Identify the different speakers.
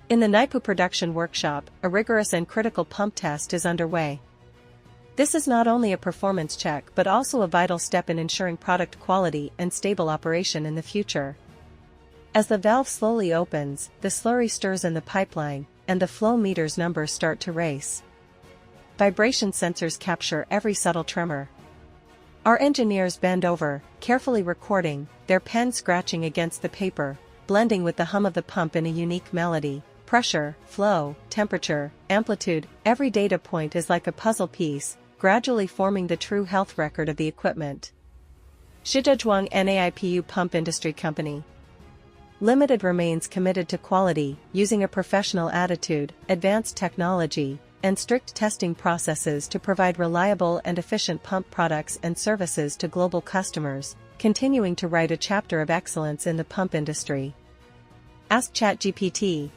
Speaker 1: In the Naipu production workshop, a rigorous and critical pump test is underway. This is not only a performance check but also a vital step in ensuring product quality and stable operation in the future. As the valve slowly opens, the slurry stirs in the pipeline, and the flow meter's numbers start to race. Vibration sensors capture every subtle tremor. Our engineers bend over, carefully recording, their pen scratching against the paper, blending with the hum of the pump in a unique melody. Pressure, flow, temperature, amplitude, every data point is like a puzzle piece, gradually forming the true health record of the equipment. Shijiazhuang Naipu Pump Industry Company Limited remains committed to quality, using a professional attitude, advanced technology, and strict testing processes to provide reliable and efficient pump products and services to global customers, continuing to write a chapter of excellence in the pump industry. Ask ChatGPT,